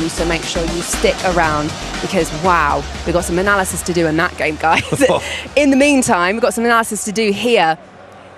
on, so make sure you stick around because, wow, we've got some analysis to do in that game, guys. In the meantime, we've got some analysis to do here.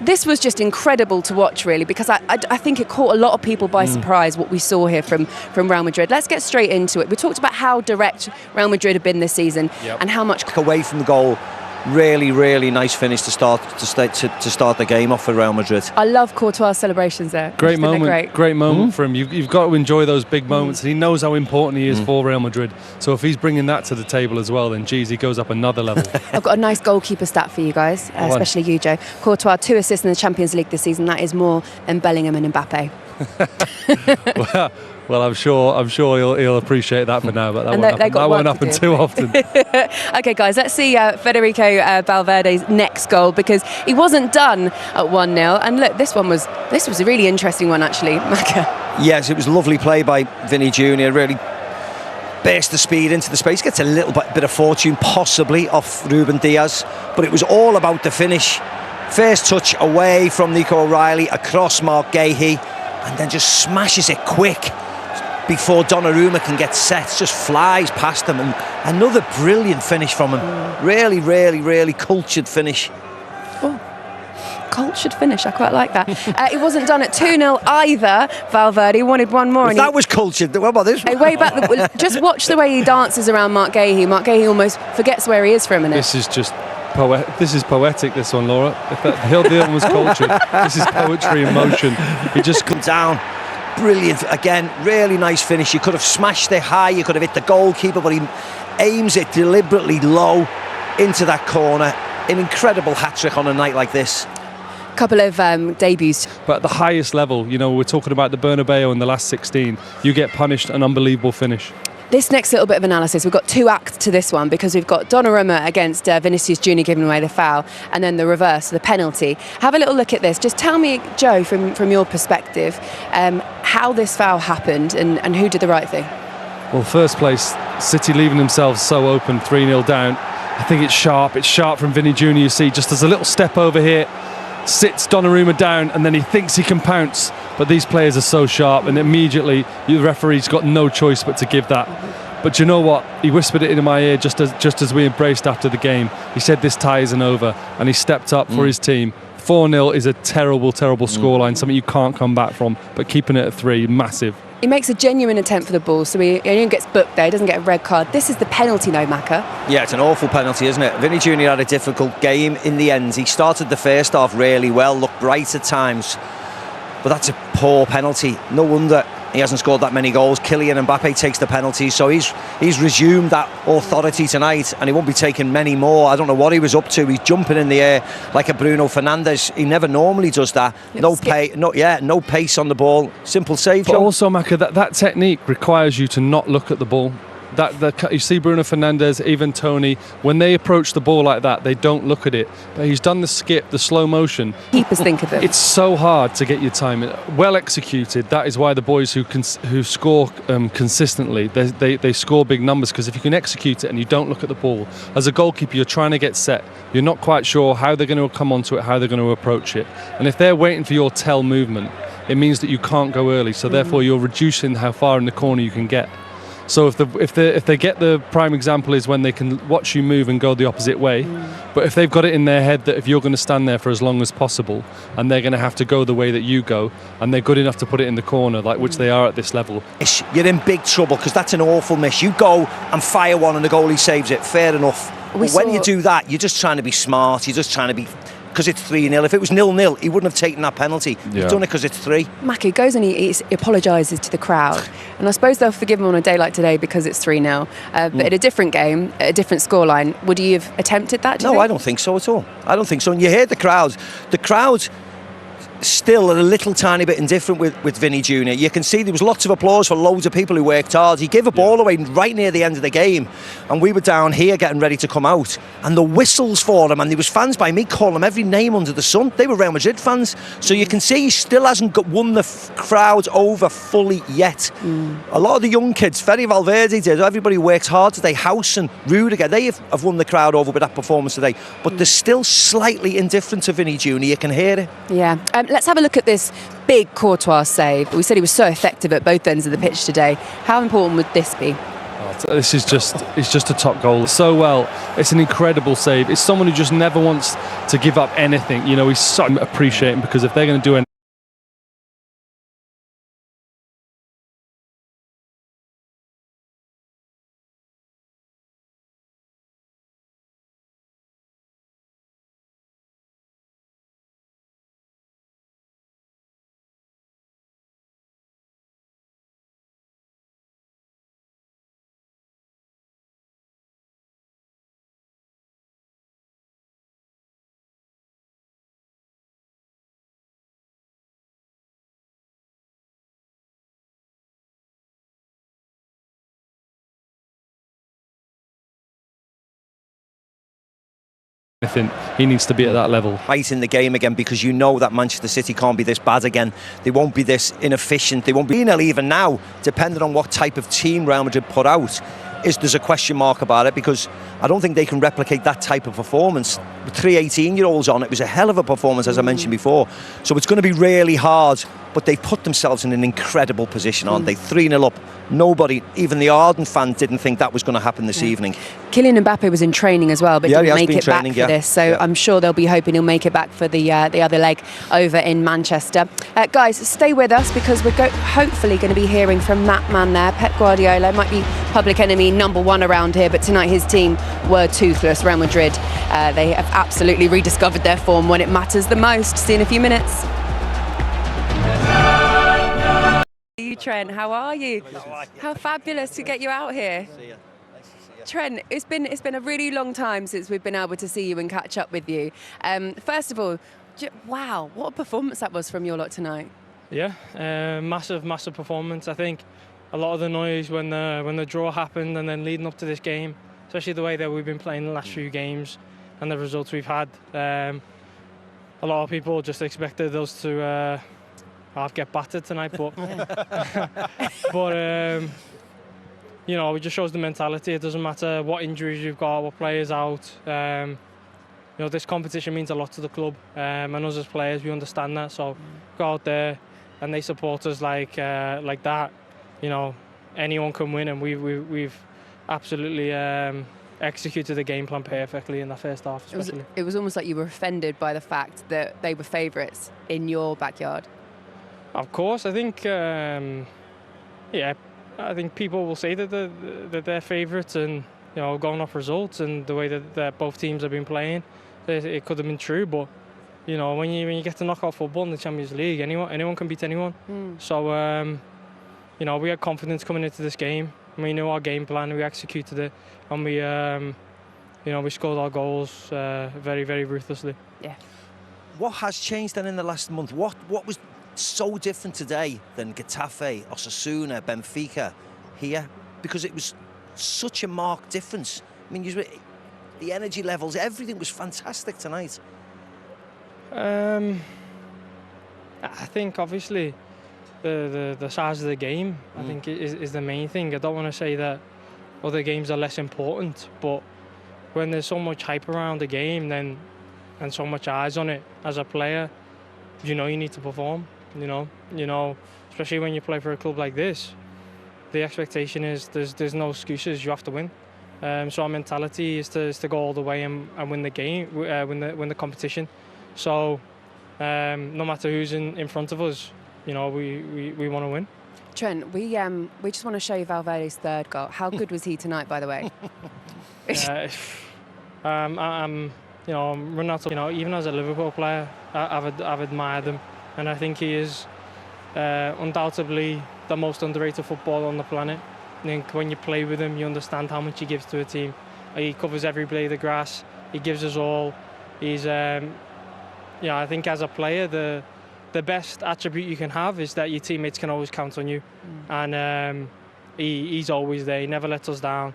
This was just incredible to watch, really, because I think it caught a lot of people by surprise what we saw here from Real Madrid. Let's get straight into it. We talked about how direct Real Madrid have been this season and how much away from the goal. Really, really nice finish to start the game off for Real Madrid. I love Courtois' celebrations there. Great moment for him. You've got to enjoy those big moments, and he knows how important he is for Real Madrid. So if he's bringing that to the table as well, then geez, he goes up another level. I've got a nice goalkeeper stat for you guys, especially you, Joe. Courtois, 2 assists in the Champions League this season. That is more than Bellingham and Mbappe. Well, I'm sure he'll appreciate that for now, but that won't happen too often. Okay, guys, let's see Federico Valverde's next goal, because he wasn't done at 1-0. And look, this was a really interesting one, actually, Maka. Yes, it was a lovely play by Vinny Jr. Really burst the speed into the space, gets a little bit of fortune possibly off Ruben Diaz, but it was all about the finish. First touch away from Nico O'Reilly, across Mark Gahey, and then just smashes it quick before Donnarumma can get set. Just flies past him, and another brilliant finish from him. Really, really, really cultured finish. Oh, cultured finish, I quite like that. It wasn't done at 2-0 either. Valverde wanted one more. If that was cultured, what about this one? Way back, just watch the way he dances around Mark Gahey. Mark Gahey almost forgets where he is for a minute. This is just this is poetic, this one, Laura. If the other one was cultured, this is poetry in motion. He just comes down. Brilliant again, really nice finish. You could have smashed it high, you could have hit the goalkeeper, but he aims it deliberately low into that corner. An incredible hat-trick on a night like this. Couple of debuts. But at the highest level, we're talking about the Bernabeu in the last 16. You get punished an unbelievable finish. This next little bit of analysis, we've got 2 acts to this one, because we've got Donnarumma against Vinicius Jr. giving away the foul, and then the reverse, the penalty. Have a little look at this. Just tell me, Joe, from your perspective, how this foul happened and who did the right thing. Well, first place, City leaving themselves so open, 3-0 down. I think it's sharp. It's sharp from Vinny Jr. You see, just as a little step over here, sits Donnarumma down, and then he thinks he can pounce, but these players are so sharp, and immediately the referee's got no choice but to give that. But you know what? He whispered it into my ear just as we embraced after the game. He said this tie isn't over, and he stepped up for his team. 4-0 is a terrible, terrible scoreline, something you can't come back from, but keeping it at 3, massive. He makes a genuine attempt for the ball, so he only gets booked there. He doesn't get a red card. This is the penalty, though, Maka. Yeah, it's an awful penalty, isn't it? Vinny Jr. had a difficult game in the end. He started the first half really well, looked bright at times, but that's a poor penalty. No wonder he hasn't scored that many goals. Kylian Mbappe takes the penalties, so he's resumed that authority tonight, and he won't be taking many more. I don't know what he was up to. He's jumping in the air like a Bruno Fernandes. He never normally does that. No pace on the ball. Simple save. But also, Maka, that technique requires you to not look at the ball. You see Bruno Fernandes, even Tony, when they approach the ball like that, they don't look at it. But he's done the skip, the slow motion. Keepers think of it. It's so hard to get your time well executed. That is why the boys who score consistently, they score big numbers, because if you can execute it and you don't look at the ball, as a goalkeeper, you're trying to get set. You're not quite sure how they're going to come onto it, how they're going to approach it. And if they're waiting for your tell movement, it means that you can't go early. So therefore, you're reducing how far in the corner you can get. So if they get, the prime example is when they can watch you move and go the opposite way. But if they've got it in their head that if you're going to stand there for as long as possible, and they're going to have to go the way that you go, and they're good enough to put it in the corner, like which they are at this level, you're in big trouble, because that's an awful miss. You go and fire one and the goalie saves it, fair enough. But when you do that, you're just trying to be smart. You're just trying to be, because it's 3-0. If it was 0-0, he wouldn't have taken that penalty. He's done it because it's 3. Maki goes and he apologises to the crowd. And I suppose they'll forgive him on a day like today because it's 3-0. But at a different game, at a different scoreline, would he have attempted that? No, I don't think so at all. I don't think so. And you hear the crowd. The crowd still a little tiny bit indifferent with Vinny Jr. You can see there was lots of applause for loads of people who worked hard. He gave a ball away right near the end of the game, and we were down here getting ready to come out, and the whistles for him, and there was fans by me calling him every name under the sun. They were Real Madrid fans, so you can see he still hasn't won the crowd over fully yet. A lot of the young kids, Valverde did, everybody worked hard today. House and Rudiger, they have won the crowd over with that performance today, but they're still slightly indifferent to Vinny Jr. You can hear it. Yeah. Let's have a look at this big Courtois save. We said he was so effective at both ends of the pitch today. How important would this be? This is it's just a top goal. So well, it's an incredible save. It's someone who just never wants to give up anything. You know, he's so appreciating, because if they're going to do anything, he needs to be at that level. Right in the game again, because you know that Manchester City can't be this bad again. They won't be this inefficient. They won't be even now, depending on what type of team Real Madrid put out. There's a question mark about it, because I don't think they can replicate that type of performance. With 3 18-year-olds on, it was a hell of a performance, as I mentioned before. So it's going to be really hard, but they've put themselves in an incredible position, aren't they? 3-0 up. Nobody, even the ardent fans, didn't think that was going to happen this evening. Kylian Mbappe was in training as well, but didn't make it back for this. So I'm sure they'll be hoping he'll make it back for the other leg over in Manchester. Guys, stay with us, because we're hopefully going to be hearing from that man there, Pep Guardiola. Might be public enemy number one around here, but tonight his team were toothless. Real Madrid, they have absolutely rediscovered their form when it matters the most. See you in a few minutes. Trent, how are you? How fabulous to get you out here. Trent, it's been a really long time since we've been able to see you and catch up with you. First of all, wow, what a performance that was from your lot tonight. Yeah, massive performance. I think a lot of the noise when the draw happened, and then leading up to this game, especially the way that we've been playing the last few games and the results we've had, a lot of people just expected us to get battered tonight, but you know, it just shows the mentality. It doesn't matter what injuries you've got, what players out. You know, this competition means a lot to the club, and us as players, we understand that. So go out there and they support us like that. You know, anyone can win, and we've absolutely executed the game plan perfectly in that first half, especially. It was almost like you were offended by the fact that they were favourites in your backyard. Of course, I think, yeah, I think people will say that they're favourites, and you know, going off results and the way that both teams have been playing, it could have been true. But you know, when you get to knockout football in the Champions League, anyone can beat anyone. So you know, we had confidence coming into this game. We knew our game plan, we executed it, and we you know, we scored our goals very, very ruthlessly. Yeah. What has changed then in the last month? What was so different today than Getafe, Osasuna, Benfica here? Because it was such a marked difference. I mean, the energy levels, everything was fantastic tonight. I think obviously the size of the game, I think is the main thing. I don't want to say that other games are less important, but when there's so much hype around the game, and so much eyes on it as a player, you know, you need to perform. You know, especially when you play for a club like this, the expectation is there's no excuses. You have to win. So our mentality is to go all the way and win the game, win the competition. So no matter who's in front of us, you know, we want to win. Trent, we just want to show you Valverde's third goal. How good was he tonight, by the way? You know, I'm running out of, you know, even as a Liverpool player, I've admired him. And I think he is undoubtedly the most underrated footballer on the planet. I think when you play with him, you understand how much he gives to a team. He covers every blade of grass. He gives us all. He's, yeah, I think as a player, the best attribute you can have is that your teammates can always count on you. And he's always there. He never lets us down.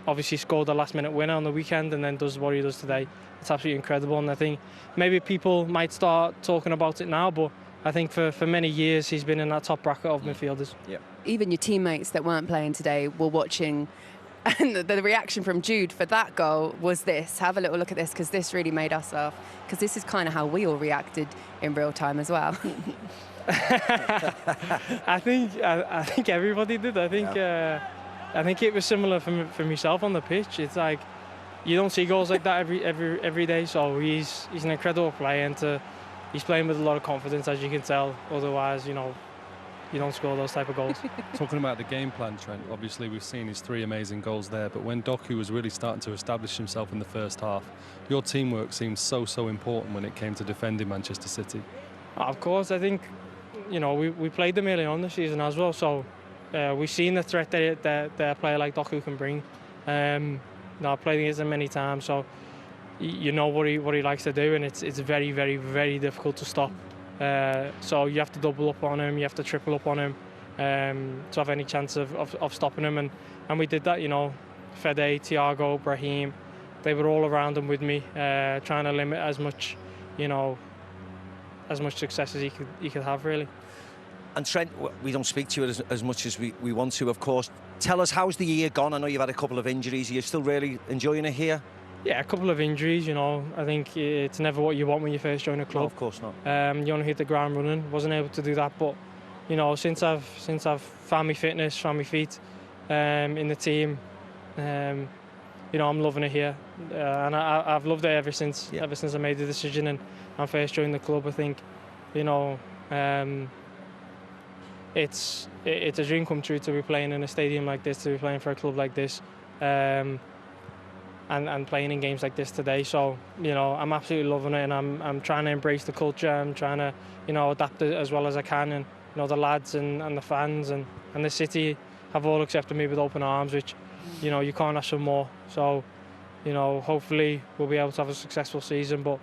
Obviously scored a last-minute winner on the weekend, and then does what he does today. It's absolutely incredible, and I think maybe people might start talking about it now, but I think for many years he's been in that top bracket of midfielders. Yeah. Even your teammates that weren't playing today were watching And the reaction from Jude for that goal was this. Have a little look at this, because this really made us laugh. Because this is kind of how we all reacted in real time as well. I think everybody did. I think it was similar for myself on the pitch. It's like you don't see goals like that every day. So he's an incredible player, and he's playing with a lot of confidence, as you can tell. Otherwise, you don't score those type of goals. Talking about the game plan, Trent, obviously we've seen his 3 amazing goals there, but when Doku was really starting to establish himself in the first half, your teamwork seemed so important when it came to defending Manchester City. Of course, I think we played them early on this season as well, so we've seen the threat that a player like Doku can bring. I've played against him many times, so you know what he likes to do, and it's very, very, very difficult to stop. So you have to double up on him, you have to triple up on him to have any chance of stopping him, and we did that. Fede, Thiago, Brahim, they were all around him with me, trying to limit as much success as he could have, really. And Trent, we don't speak to you as much as we want to, of course. Tell us, how's the year gone? I know you've had a couple of injuries. Are you still really enjoying it here? Yeah, a couple of injuries, I think it's never what you want when you first join a club. No, of course not. You want to hit the ground running. Wasn't able to do that, but since I've found my fitness, found my feet in the team, I'm loving it here, and I've loved it ever since I made the decision and first joined the club. I think it's a dream come true to be playing in a stadium like this, to be playing for a club like this. And playing in games like this today, so I'm absolutely loving it, and I'm trying to embrace the culture. I'm trying to adapt it as well as I can, and the lads and the fans and the city have all accepted me with open arms, which you can't ask for more. So hopefully we'll be able to have a successful season, but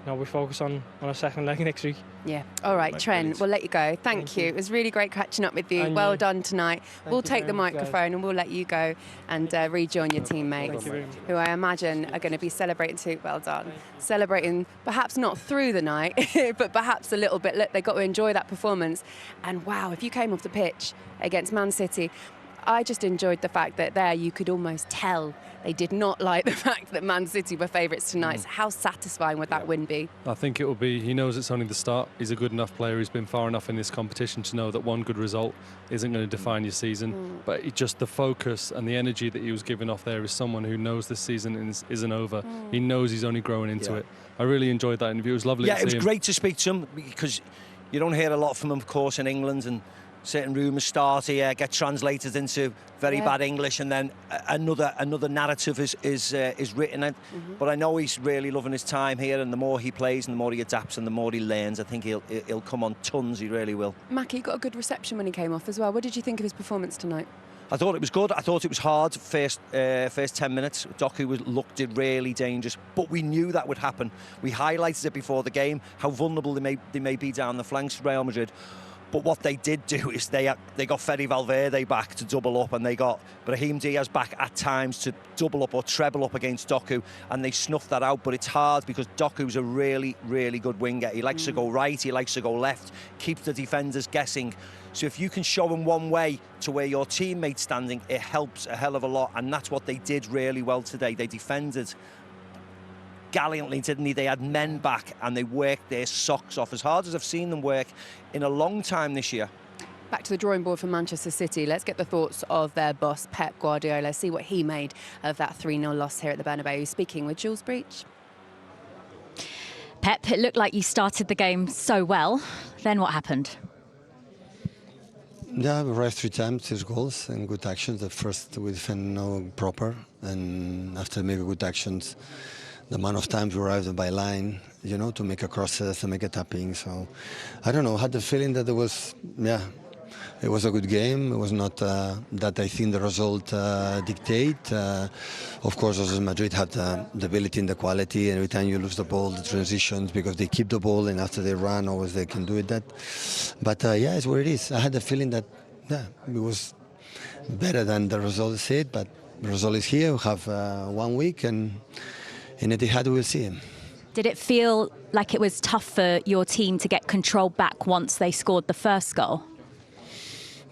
we focus on a second leg next week. Yeah. All right, Trent, we'll let you go. Thank you. It was really great catching up with you. And well you. done tonight. We'll take the much, microphone and we'll let you go and rejoin your teammates, Thank you. who I imagine are going to be celebrating too. Well done. Celebrating perhaps not through the night, but perhaps a little bit. Look, they got to enjoy that performance. And wow, if you came off the pitch against Man City, I just enjoyed the fact that there you could almost tell they did not like the fact that Man City were favourites tonight. So how satisfying would that win be? I think it will be. He knows it's only the start. He's a good enough player. He's been far enough in this competition to know that one good result isn't going to define your season. But just the focus and the energy that he was giving off there is someone who knows this season isn't over. He knows he's only growing into it. I really enjoyed that interview. It was lovely to see him. Yeah, it was great to speak to him, because you don't hear a lot from him, of course, in England, and certain rumours start here, get translated into very bad English, and then another narrative is written. But I know he's really loving his time here, and the more he plays and the more he adapts and the more he learns, I think he'll come on tons. He really will. Mackie got a good reception when he came off as well. What did you think of his performance tonight? I thought it was good. I thought it was hard first 10 minutes. Doku looked really dangerous, but we knew that would happen. We highlighted it before the game, how vulnerable they may be down the flanks, Real Madrid. But what they did do is they got Fede Valverde back to double up, and they got Brahim Diaz back at times to double up or treble up against Doku, and they snuffed that out. But it's hard because Doku's a really, really good winger. He likes to go right, he likes to go left, keeps the defenders guessing. So if you can show him one way to where your teammate's standing, it helps a hell of a lot, and that's what they did really well today. They defended gallantly, didn't they? They had men back and they worked their socks off, as hard as I've seen them work in a long time this year. Back to the drawing board for Manchester City. Let's get the thoughts of their boss, Pep Guardiola, see what he made of that 3-0 loss here at the Bernabeu. Speaking with Jules Breach. Pep, it looked like you started the game so well. Then what happened? Yeah, we arrived 3 times, 6 goals and good actions. The first we defend proper, and after making good actions, the amount of times we arrived by line, to make a crosses, to make a tapping. So, I don't know, I had the feeling that it was a good game. It was not that I think the result dictate. Of course, also Madrid had the ability and the quality, and every time you lose the ball, the transitions, because they keep the ball, and after they run, always they can do it. But it's what it is. I had the feeling that, it was better than the result said, but the result is here. We have 1 week, and in Etihad we'll see him. Did it feel like it was tough for your team to get control back once they scored the first goal?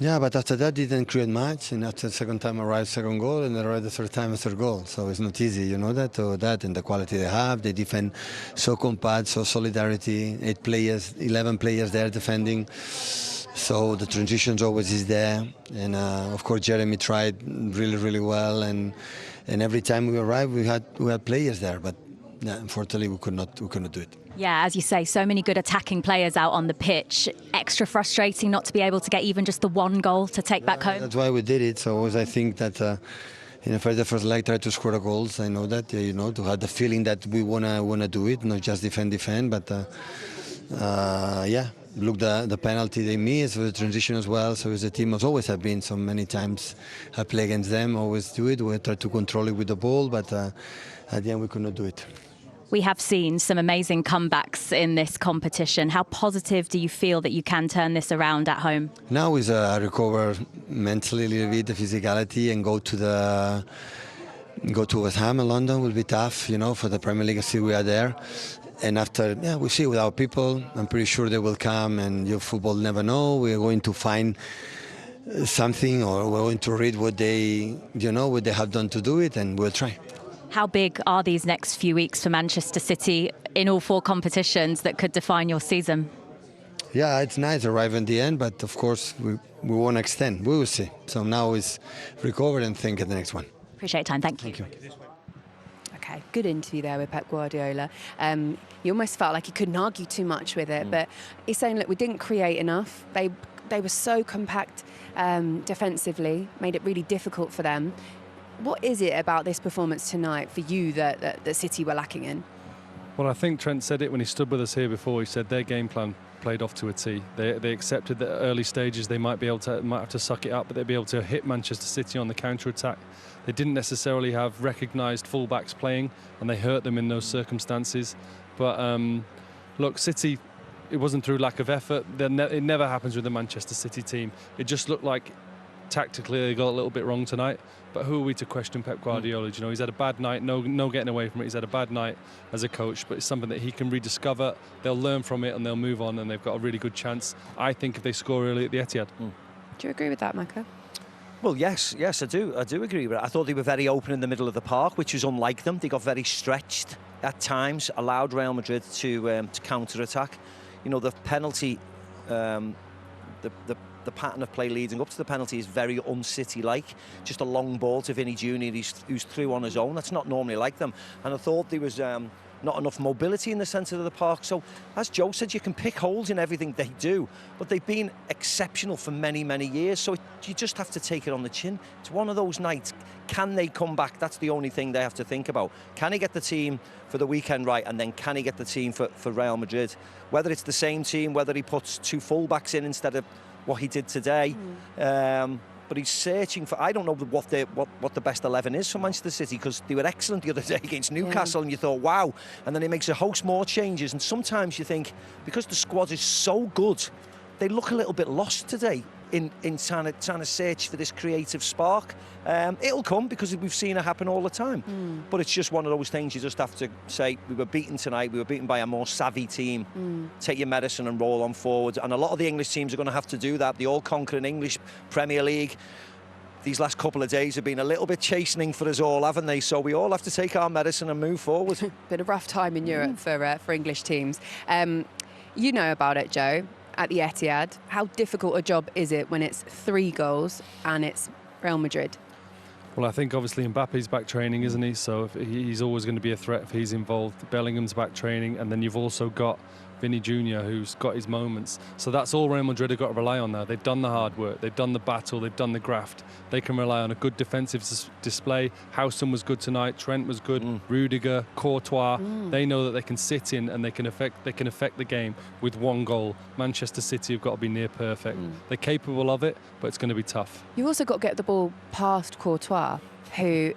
Yeah, but after that didn't create much, and after the second time arrived second goal, and arrived the third time a third goal. So it's not easy, you know that, or that, and the quality they have. They defend so compact, so solidarity. 8 players, 11 players there defending. So the transitions always is there, and of course Jeremy tried really, really well, and every time we arrived, we had players there, but yeah, unfortunately we could not do it. Yeah, as you say, so many good attacking players out on the pitch. Extra frustrating not to be able to get even just the one goal to take back home. That's why we did it. So always I think that the first leg try to score the goals. I know that, you know, to have the feeling that we wanna do it, not just defend, but yeah. Look, the penalty they missed, the transition as well. So as a team, as always have been so many times, I play against them, always do it. We try to control it with the ball, but at the end we could not do it. We have seen some amazing comebacks in this competition. How positive do you feel that you can turn this around at home? Now is recover mentally a little bit, the physicality, and go to West Ham in London will be tough, you know, for the Premier League. See, we are there. And after, yeah, we see with our people, I'm pretty sure they will come, and your football never know. We're going to find something, or we're going to read what they have done to do it, and we'll try. How big are these next few weeks for Manchester City in all 4 competitions that could define your season? Yeah, it's nice arriving at the end, but of course we want to extend. We will see. So now is recover and think of the next one. Appreciate your time. Thank you. Thank you. Okay, good interview there with Pep Guardiola. You almost felt like he couldn't argue too much with it, but he's saying, look, we didn't create enough. They were so compact defensively, made it really difficult for them. What is it about this performance tonight for you that City were lacking in? Well, I think Trent said it when he stood with us here before. He said their game plan played off to a T. They accepted that at early stages they might have to suck it up, but they'd be able to hit Manchester City on the counter-attack. They didn't necessarily have recognised fullbacks playing, and they hurt them in those circumstances. But look, City, it wasn't through lack of effort. It never happens with the Manchester City team. It just looked like tactically they got a little bit wrong tonight. But who are we to question Pep Guardiola? You know, he's had a bad night, no getting away from it. He's had a bad night as a coach, but it's something that he can rediscover. They'll learn from it and they'll move on, and they've got a really good chance, I think, if they score early at the Etihad. Do you agree with that, Maka? Well, yes, I do agree with it. I thought they were very open in the middle of the park, which was unlike them. They got very stretched at times, allowed Real Madrid to counter-attack. You know, the penalty, the pattern of play leading up to the penalty is very un-City-like. Just a long ball to Vinny Jr. who's through on his own. That's not normally like them. And I thought there was not enough mobility in the centre of the park. So, as Joe said, you can pick holes in everything they do, but they've been exceptional for many, many years. So you just have to take it on the chin. It's one of those nights. Can they come back? That's the only thing they have to think about. Can he get the team for the weekend right, and then can he get the team for Real Madrid? Whether it's the same team, whether he puts 2 full-backs in instead of what he did today. But he's searching for, I don't know what the best 11 is for Manchester City, because they were excellent the other day against Newcastle, and you thought, wow. And then he makes a host more changes, and sometimes you think, because the squad is so good, they look a little bit lost today in trying to search for this creative spark. It'll come, because we've seen it happen all the time. But it's just one of those things you just have to say, we were beaten tonight, we were beaten by a more savvy team. Take your medicine and roll on forward. And a lot of the English teams are going to have to do that. The all-conquering English Premier League, these last couple of days have been a little bit chastening for us all, haven't they? So we all have to take our medicine and move forward. Been a rough time in Europe for English teams. You know about it, Joe, at the Etihad. How difficult a job is it when it's 3 goals and it's Real Madrid? Well, I think obviously Mbappe's back training, isn't he? So he's always going to be a threat if he's involved. Bellingham's back training, and then you've also got Vinny Jr., who's got his moments. So that's all Real Madrid have got to rely on now. They've done the hard work, they've done the battle, they've done the graft. They can rely on a good defensive display. Howson was good tonight, Trent was good, Rudiger, Courtois. They know that they can sit in and they can affect the game with 1 goal. Manchester City have got to be near perfect. They're capable of it, but it's going to be tough. You also got to get the ball past Courtois, who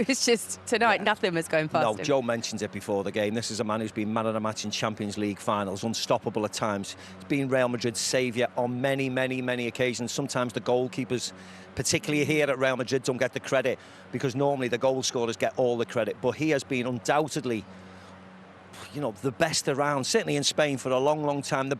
was just, tonight, nothing was going past him. Joe mentioned it before the game. This is a man who's been man of the match in Champions League finals, unstoppable at times. He's been Real Madrid's saviour on many, many, many occasions. Sometimes the goalkeepers, particularly here at Real Madrid, don't get the credit, because normally the goal scorers get all the credit. But he has been undoubtedly, you know, the best around, certainly in Spain for a long, long time. The